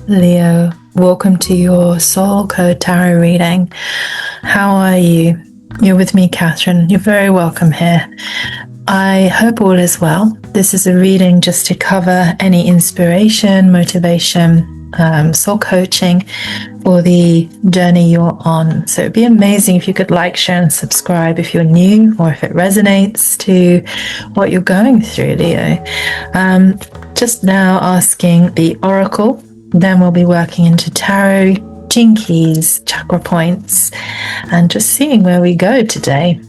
Leo, welcome to your Soul Code Tarot reading. How are you? You're with me, Catherine. You're very welcome here. I hope all is well. This is a reading just to cover any inspiration, motivation, soul coaching for the journey you're on. So it'd be amazing if you could like, share, and subscribe if you're new or if it resonates to what you're going through, Leo. Just now asking the Oracle. Then we'll be working into tarot, gene keys, chakra points, and just seeing where we go today.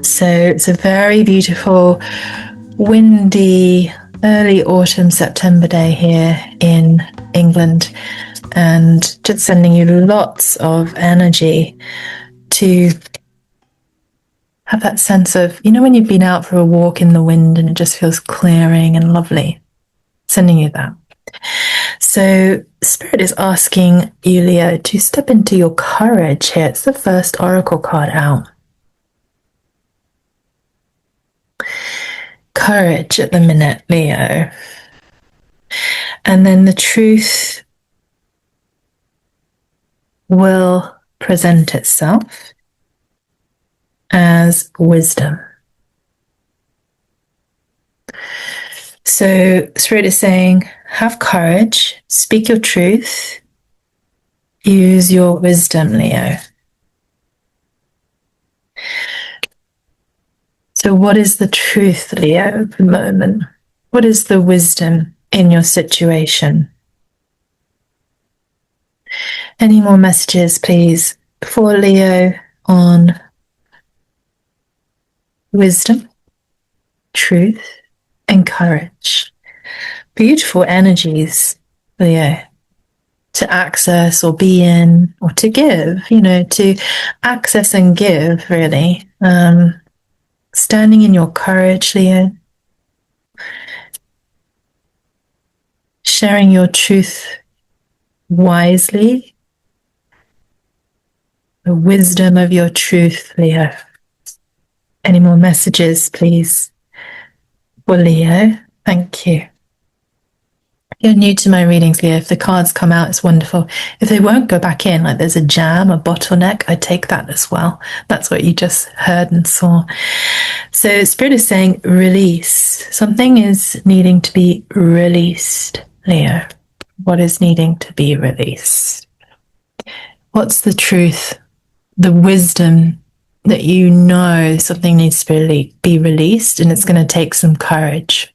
So it's a very beautiful, windy, early autumn September day here in England, and just sending you lots of energy to have that sense of, when you've been out for a walk in the wind and it just feels clearing and lovely, sending you that. So Spirit is asking you, Leo, to step into your courage here. It's the first oracle card out. Courage at the minute, Leo. And then the truth will present itself as wisdom. So Spirit is saying, have courage, speak your truth, use your wisdom, Leo. So what is the truth, Leo, at the moment? What is the wisdom in your situation? Any more messages, please, for Leo on wisdom, truth, and courage? Beautiful energies, Leo, to access or be in or to give, to access and give, really. Standing in your courage, Leo. Sharing your truth wisely. The wisdom of your truth, Leo. Any more messages, please, for Leo? Thank you. You're new to my readings, Leo. If the cards come out, it's wonderful. If they won't go back in, like there's a jam, a bottleneck, I take that as well. That's what you just heard and saw. So Spirit is saying release. Something is needing to be released, Leo. What is needing to be released? What's the truth? The wisdom that something needs to be released, and it's going to take some courage.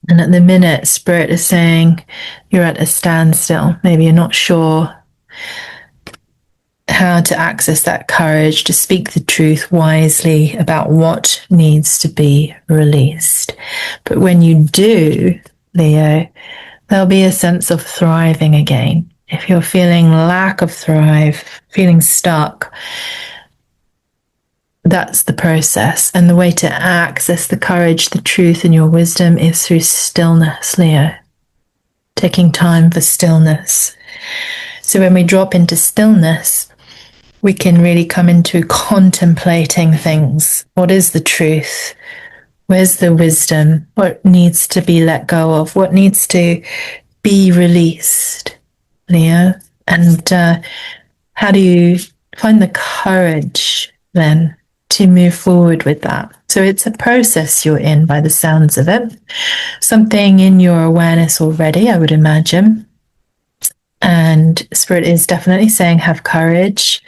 And at the minute, Spirit is saying you're at a standstill. Maybe you're not sure how to access that courage to speak the truth wisely about what needs to be released. But when you do, Leo, there'll be a sense of thriving again. If you're feeling lack of thrive, feeling stuck, that's the process. And the way to access the courage, the truth, and your wisdom is through stillness, Leo. Taking time for stillness. So when we drop into stillness, we can really come into contemplating things. What is the truth? Where's the wisdom? What needs to be let go of? What needs to be released, Leo? And how do you find the courage then to move forward with that? So it's a process you're in by the sounds of it. Something in your awareness already, I would imagine. And Spirit is definitely saying have courage,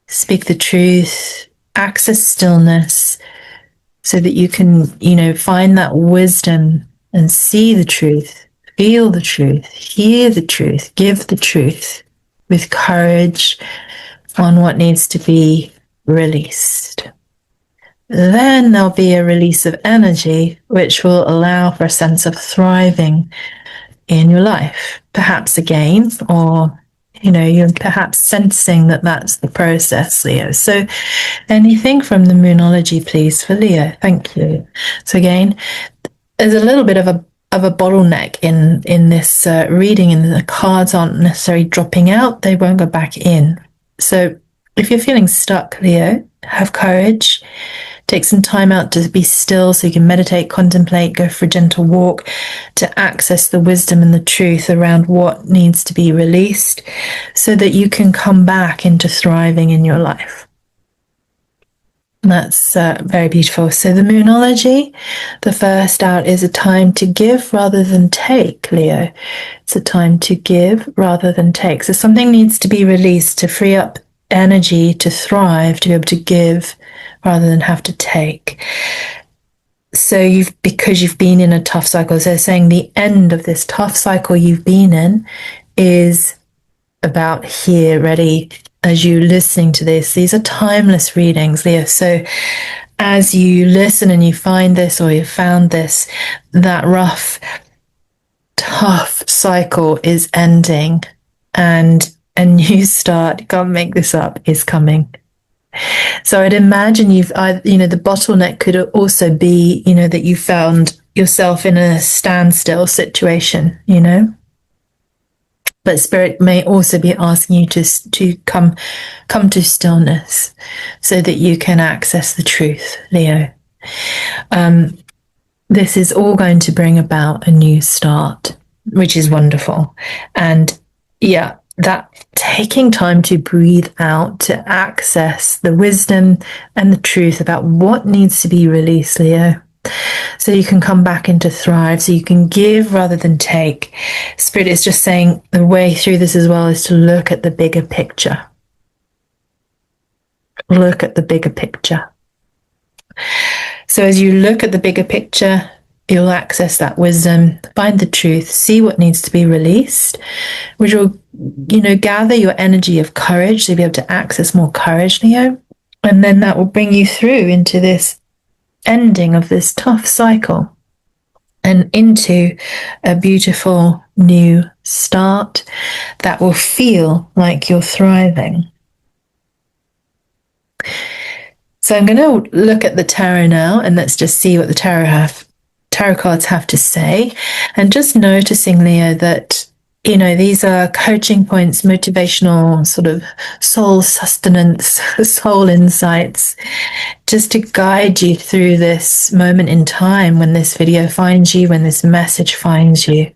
speak the truth, access stillness so that you can, find that wisdom and see the truth, feel the truth, hear the truth, give the truth with courage on what needs to be released. Then there'll be a release of energy, which will allow for a sense of thriving in your life, perhaps again, or, you're perhaps sensing that that's the process, Leo. So anything from the Moonology, please, for Leo. Thank you. So again, there's a little bit of a bottleneck in this reading, and the cards aren't necessarily dropping out. They won't go back in. So if you're feeling stuck, Leo, have courage. Take some time out to be still so you can meditate, contemplate, go for a gentle walk, to access the wisdom and the truth around what needs to be released so that you can come back into thriving in your life. That's very beautiful. So the Moonology, the first out, is a time to give rather than take, Leo. It's a time to give rather than take. So something needs to be released to free up energy to thrive, to be able to give rather than have to take. So because you've been in a tough cycle, so saying the end of this tough cycle you've been in is about here, ready. As you listening to this, these are timeless readings, Leo. So as you listen and you find this or you found this, that rough, tough cycle is ending and a new start, you can't make this up, is coming. So I'd imagine the bottleneck could also be, that you found yourself in a standstill situation, But Spirit may also be asking you to come to stillness so that you can access the truth, Leo. This is all going to bring about a new start, which is wonderful. And yeah, that taking time to breathe out, to access the wisdom and the truth about what needs to be released, Leo. So you can come back into thrive, so you can give rather than take. Spirit is just saying the way through this as well is to look at the bigger picture. Look at the bigger picture. So as you look at the bigger picture, you'll access that wisdom, find the truth, see what needs to be released, which will, gather your energy of courage to be able to access more courage, Leo. And then that will bring you through into this ending of this tough cycle and into a beautiful new start that will feel like you're thriving. So I'm going to look at the tarot now, and let's just see what the tarot cards have to say. And just noticing, Leo, that these are coaching points, motivational sort of soul sustenance, soul insights, just to guide you through this moment in time when this video finds you, when this message finds you.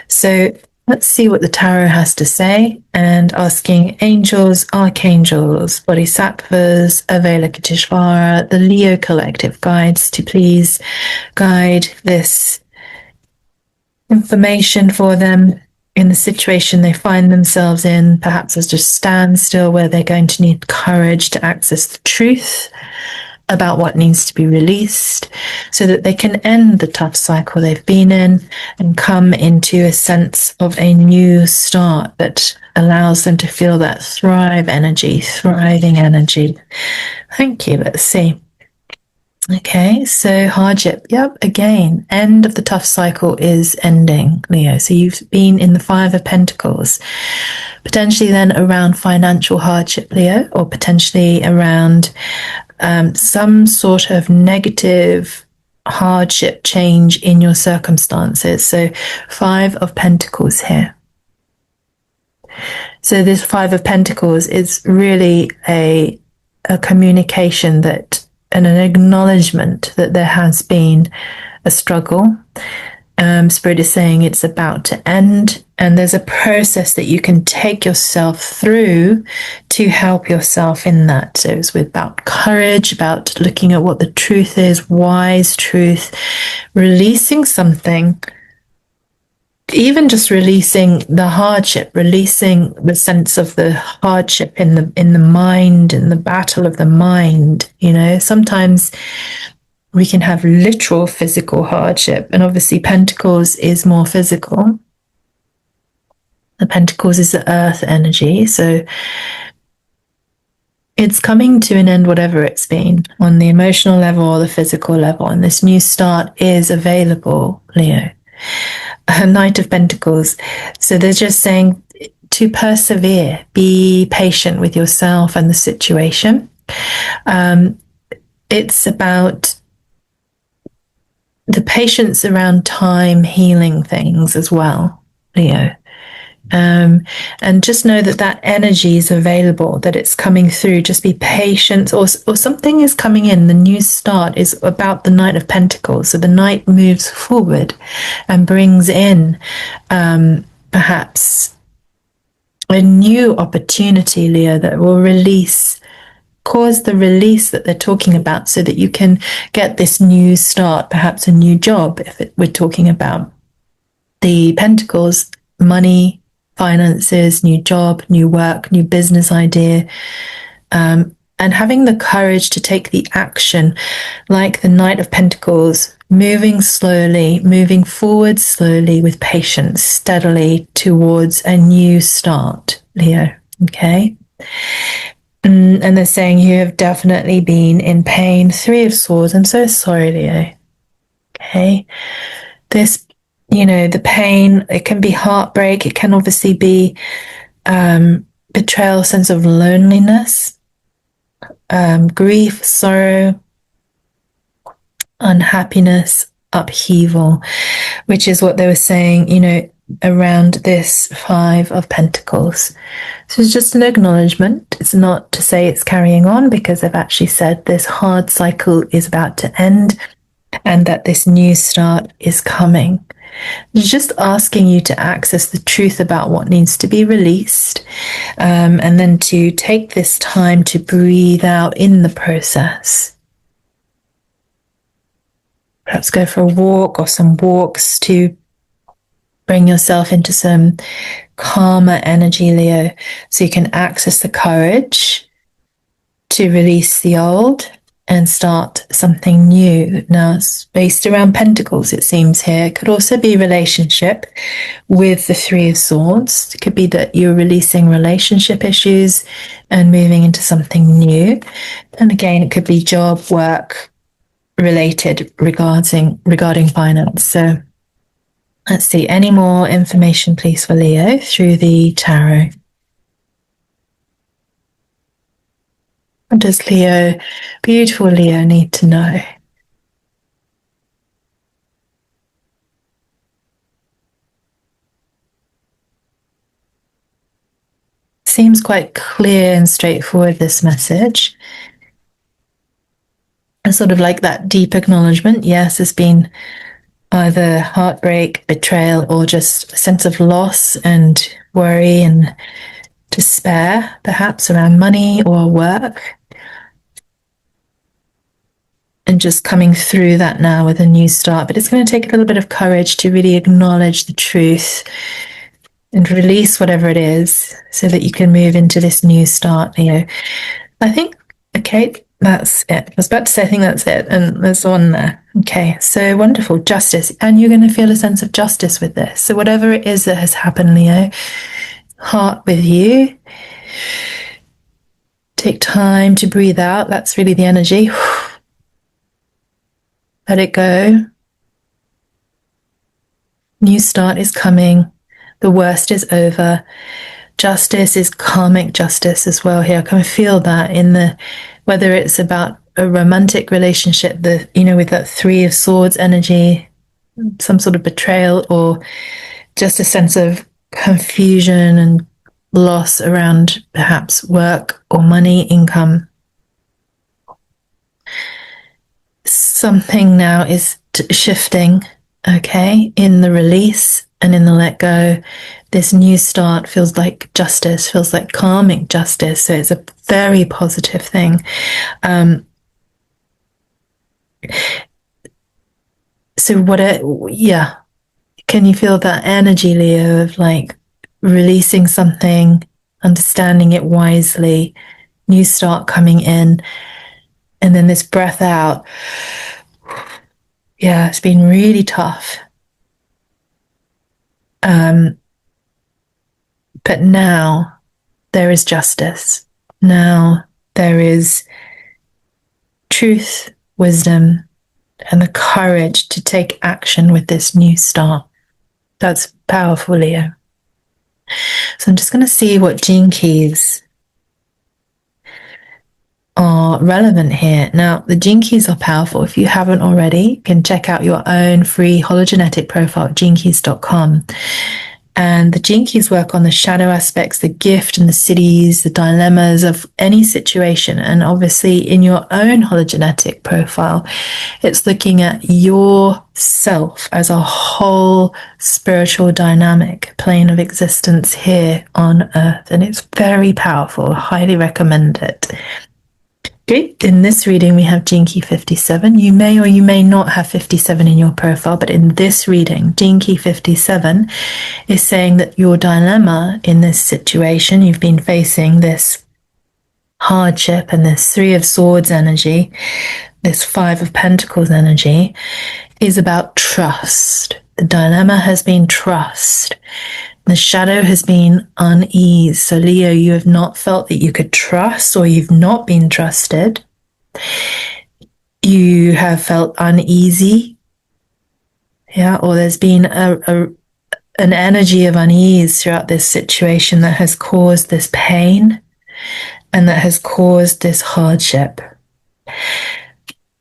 So let's see what the tarot has to say, and asking angels, archangels, bodhisattvas, Avalokiteshvara, the Leo collective guides to please guide this information for them in the situation they find themselves in. Perhaps there's just standstill where they're going to need courage to access the truth about what needs to be released so that they can end the tough cycle they've been in and come into a sense of a new start that allows them to feel that thriving energy. Thank you. Let's see. Okay, so hardship. Yep, again, end of the tough cycle is ending, Leo. So you've been in the Five of Pentacles, potentially then around financial hardship, Leo, or potentially around some sort of negative hardship change in your circumstances. So Five of Pentacles here. So this Five of Pentacles is really a communication that, and an acknowledgement that there has been a struggle. Spirit is saying it's about to end, and there's a process that you can take yourself through to help yourself in that. So it's about courage, about looking at what the truth is, wise truth, releasing something, even just releasing the hardship, releasing the sense of the hardship in the mind, in the battle of the mind. Sometimes we can have literal physical hardship, and obviously Pentacles is more physical. The Pentacles is the earth energy, so it's coming to an end, whatever it's been, on the emotional level or the physical level, and this new start is available, Leo. Knight of Pentacles. So they're just saying to persevere, be patient with yourself and the situation. It's about the patience around time healing things as well, Leo. And just know that that energy is available, that it's coming through. Just be patient, or something is coming in. The new start is about the Knight of Pentacles. So the Knight moves forward and brings in perhaps a new opportunity, Leo, that will cause the release that they're talking about, so that you can get this new start, perhaps a new job, we're talking about the Pentacles, money, finances, new job, new work, new business idea, and having the courage to take the action, like the Knight of Pentacles, moving slowly, moving forward slowly with patience, steadily towards a new start, Leo. Okay. And they're saying you have definitely been in pain. Three of Swords. I'm so sorry, Leo. Okay. This, the pain, it can be heartbreak. It can obviously be betrayal, sense of loneliness, grief, sorrow, unhappiness, upheaval, which is what they were saying, around this Five of Pentacles. So it's just an acknowledgement. It's not to say it's carrying on, because they've actually said this hard cycle is about to end and that this new start is coming. It's just asking you to access the truth about what needs to be released, and then to take this time to breathe out in the process. Perhaps go for a walk or some walks to bring yourself into some calmer energy, Leo, so you can access the courage to release the old and start something new. Now, it's based around Pentacles, it seems here. It could also be relationship with the Three of Swords. It could be that you're releasing relationship issues and moving into something new. And again, it could be job, work related regarding finance. So let's see, any more information, please, for Leo through the tarot? What does Leo, beautiful Leo, need to know? Seems quite clear and straightforward, this message. It's sort of like that deep acknowledgement. Yes, there's been either heartbreak, betrayal, or just a sense of loss and worry and despair, perhaps around money or work. And just coming through that now with a new start. But it's going to take a little bit of courage to really acknowledge the truth and release whatever it is, so that you can move into this new start, Leo. I think, okay, that's it. I was about to say, I think that's it. And there's one there. Okay, so wonderful. Justice. And you're going to feel a sense of justice with this. So whatever it is that has happened, Leo, heart with you. Take time to breathe out. That's really the energy. Let it go. New start is coming. The worst is over. Justice is karmic justice as well here. I can feel that in whether it's about a romantic relationship, with that Three of Swords energy, some sort of betrayal, or just a sense of confusion and loss around perhaps work or money, income. Something now is shifting, okay, in the release and in the let go. This new start feels like justice, feels like karmic justice. So it's a very positive thing. Can you feel that energy, Leo, of like releasing something, understanding it wisely, new start coming in, and then this breath out. Yeah, it's been really tough. But now there is justice. Now there is truth, wisdom, and the courage to take action with this new start. That's powerful, Leo. So I'm just going to see what gene keys are relevant here. Now, the gene keys are powerful. If you haven't already, you can check out your own free hologenetic profile at genekeys.com. And the Gene Keys work on the shadow aspects, the gift and the cities, the dilemmas of any situation. And obviously in your own hologenetic profile, it's looking at yourself as a whole spiritual dynamic plane of existence here on Earth. And it's very powerful. I highly recommend it. Okay, in this reading, we have Gene Key 57. You may or you may not have 57 in your profile, but in this reading, Gene Key 57 is saying that your dilemma in this situation, you've been facing this hardship and this Three of Swords energy, this Five of Pentacles energy, is about trust. The dilemma has been trust. The shadow has been unease. So Leo, you have not felt that you could trust, or you've not been trusted. You have felt uneasy. Yeah, or there's been an energy of unease throughout this situation that has caused this pain and that has caused this hardship.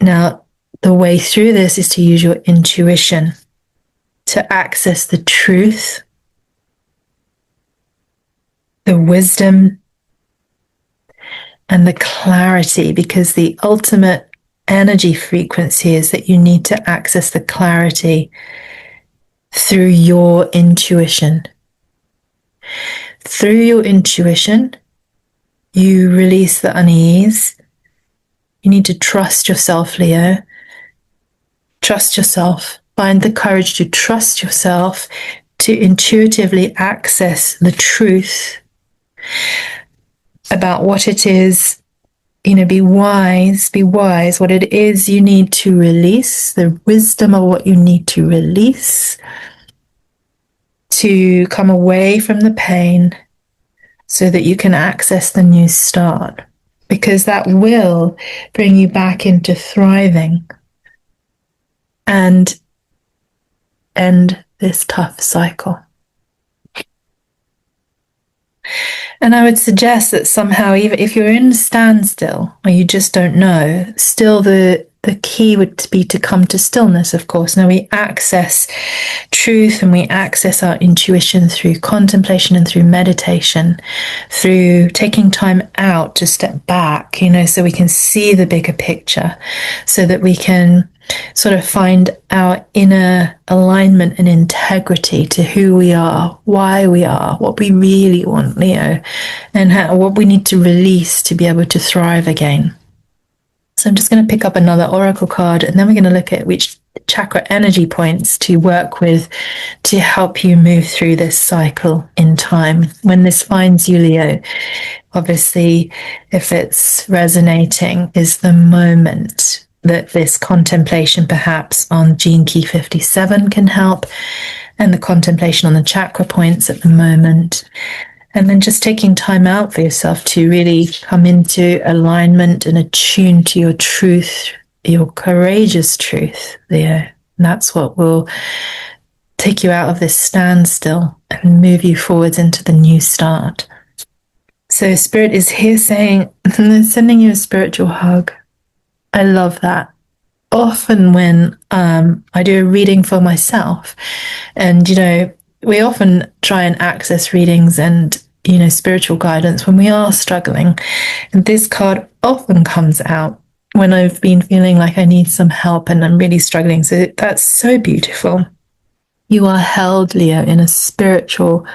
Now, the way through this is to use your intuition to access the truth, the wisdom, and the clarity, because the ultimate energy frequency is that you need to access the clarity through your intuition. Through your intuition, you release the unease. You need to trust yourself, Leo. Trust yourself. Find the courage to trust yourself, to intuitively access the truth about what it is. Be wise what it is you need to release, the wisdom of what you need to release, to come away from the pain so that you can access the new start, because that will bring you back into thriving and end this tough cycle. And I would suggest that somehow, even if you're in standstill or you just don't know, still the key would be to come to stillness, of course. Now, we access truth and we access our intuition through contemplation and through meditation, through taking time out to step back, so we can see the bigger picture, so that we can sort of find our inner alignment and integrity to who we are, why we are, what we really want, Leo, and what we need to release to be able to thrive again. So I'm just going to pick up another oracle card, and then we're going to look at which chakra energy points to work with to help you move through this cycle in time. When this finds you, Leo, obviously, if it's resonating, is the moment that this contemplation perhaps on Gene Key 57 can help, and the contemplation on the chakra points at the moment. And then just taking time out for yourself to really come into alignment and attune to your truth, your courageous truth, Leo. And that's what will take you out of this standstill and move you forwards into the new start. So Spirit is here saying, sending you a spiritual hug. I love that. Often when I do a reading for myself, and, we often try and access readings and, spiritual guidance when we are struggling. And this card often comes out when I've been feeling like I need some help and I'm really struggling. So that's so beautiful. You are held, Leo, in a spiritual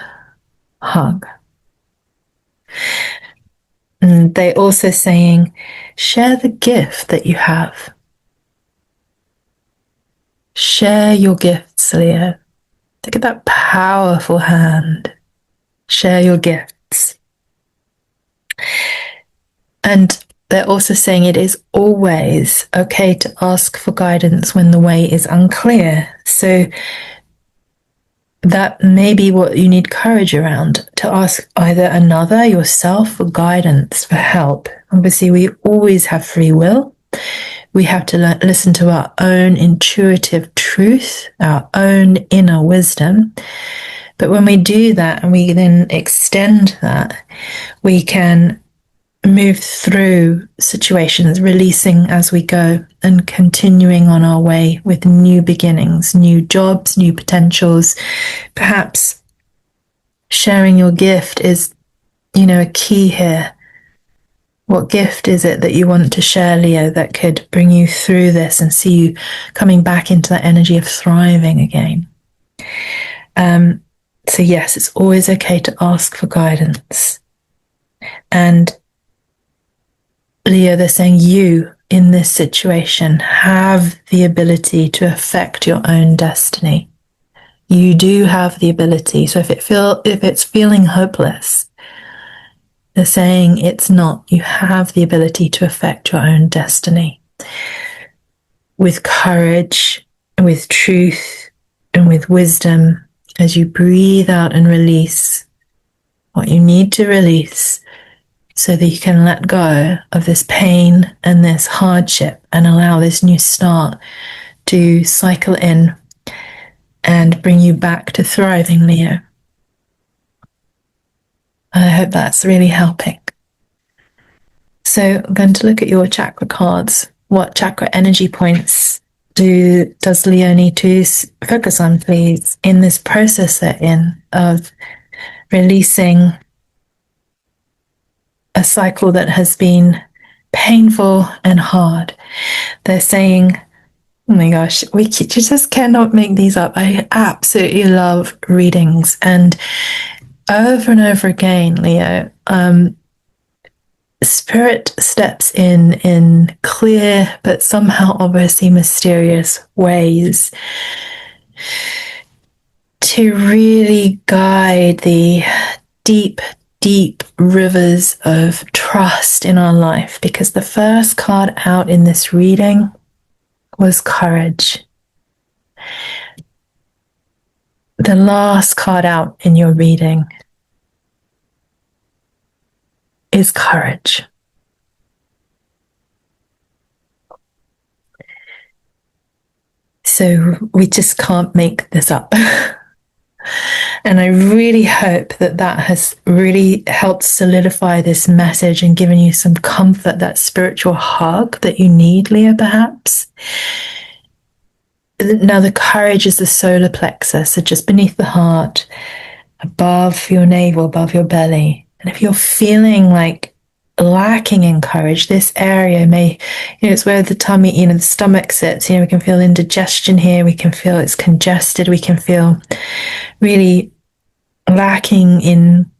hug. And they're also saying, share the gift that you have. Share your gifts, Leo. Look at that powerful hand. Share your gifts. And they're also saying it is always okay to ask for guidance when the way is unclear. So that may be what you need courage around, to ask either another, yourself, for guidance, for help. Obviously, we always have free will. We have to listen to our own intuitive truth, our own inner wisdom. But when we do that and we then extend that, we can move through situations, releasing as we go and continuing on our way with new beginnings, new jobs, new potentials, perhaps sharing your gift is, a key here. What gift is it that you want to share, Leo, that could bring you through this and see you coming back into that energy of thriving again? So yes, it's always okay to ask for guidance. And Leo, they're saying you in this situation have the ability to affect your own destiny. You do have the ability. So if it's feeling hopeless, they're saying it's not. You have the ability to affect your own destiny with courage, with truth, and with wisdom. As you breathe out and release what you need to release, so that you can let go of this pain and this hardship and allow this new start to cycle in and bring you back to thriving, Leo. I hope that's really helping. So I'm going to look at your chakra cards. What chakra energy points does Leo need to focus on, please, in this process they're in of releasing a cycle that has been painful and hard? They're saying, oh my gosh, you just cannot make these up. I absolutely love readings. And over again, Leo, Spirit steps in clear but somehow obviously mysterious ways to really guide the deep rivers of trust in our life, because the first card out in this reading was courage. The last card out in your reading is courage. So we just can't make this up. And I really hope that has really helped solidify this message and given you some comfort, that spiritual hug that you need, Leo, perhaps. Now, the courage is the solar plexus, so just beneath the heart, above your navel, above your belly. And if you're feeling like lacking in courage, this area may, it's where the tummy, the stomach sits. We can feel indigestion here. We can feel it's congested. We can feel really lacking in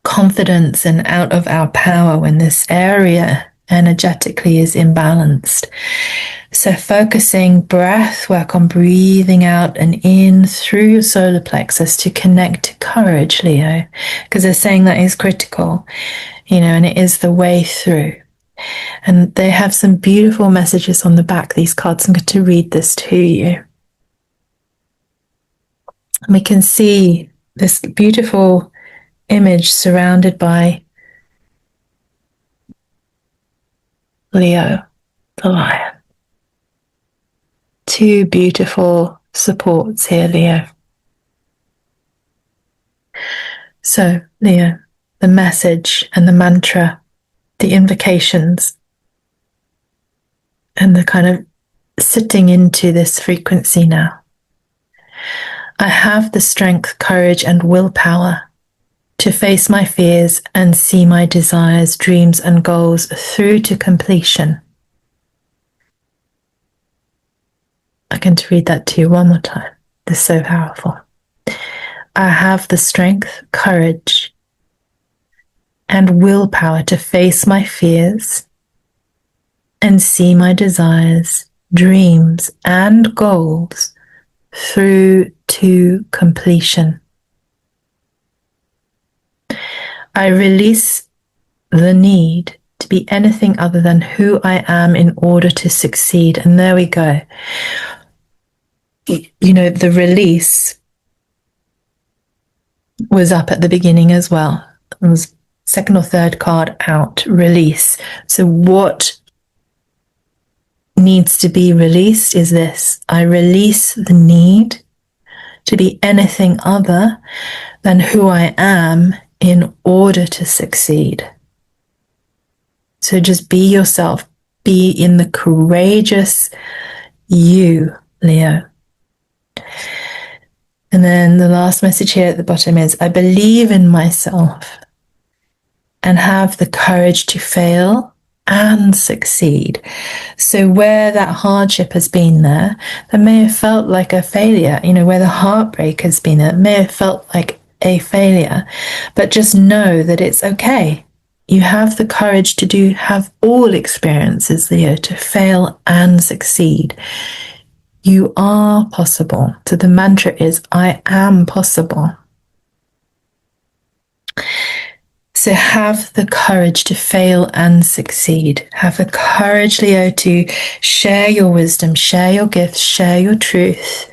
confidence and out of our power when this area energetically is imbalanced. So focusing breath work on breathing out and in through your solar plexus to connect to courage, Leo, because they're saying that is critical, and it is the way through. And they have some beautiful messages on the back, these cards. I'm going to read this to you. And we can see this beautiful image surrounded by Leo, the lion. Two beautiful supports here, Leo. So, Leo, the message and the mantra, the invocations, and the kind of sitting into this frequency now. I have the strength, courage, and willpower to face my fears and see my desires, dreams, and goals through to completion. I'm going to read that to you one more time. This is so powerful. I have the strength, courage, and willpower to face my fears and see my desires, dreams, and goals through to completion. I release the need to be anything other than who I am in order to succeed. And there we go. The release was up at the beginning as well. It was second or third card out, release. So what needs to be released is this. I release the need to be anything other than who I am in order to succeed. So just be yourself. Be in the courageous you, Leo. And then the last message here at the bottom is, I believe in myself and have the courage to fail and succeed. So where that hardship has been there, that may have felt like a failure, where the heartbreak has been, it may have felt like a failure, but just know that it's okay. You have the courage to have all experiences, Leo, to fail and succeed. You are possible. So the mantra is, I am possible. So have the courage to fail and succeed. Have the courage, Leo, to share your wisdom, share your gifts, share your truth,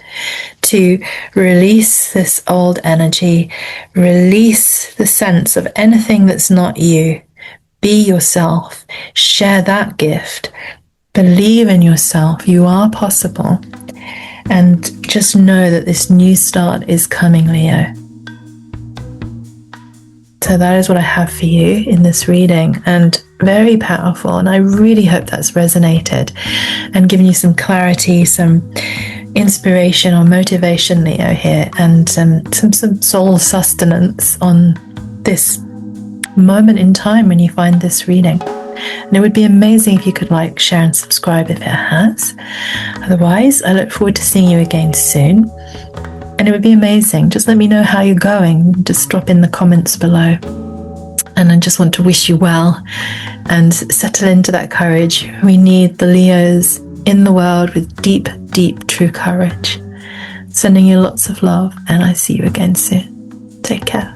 to release this old energy, release the sense of anything that's not you. Be yourself. Share that gift. Believe in yourself. You are possible. And just know that this new start is coming, Leo. So that is what I have for you in this reading, and very powerful. And I really hope that's resonated and given you some clarity, some inspiration or motivation, Leo, here, and some soul sustenance on this moment in time when you find this reading. And it would be amazing if you could like, share and subscribe if it has. Otherwise, I look forward to seeing you again soon. And it would be amazing. Just let me know how you're going. Just drop in the comments below. And I just want to wish you well and settle into that courage. We need the Leos in the world with deep, deep, true courage. Sending you lots of love, and I see you again soon. Take care.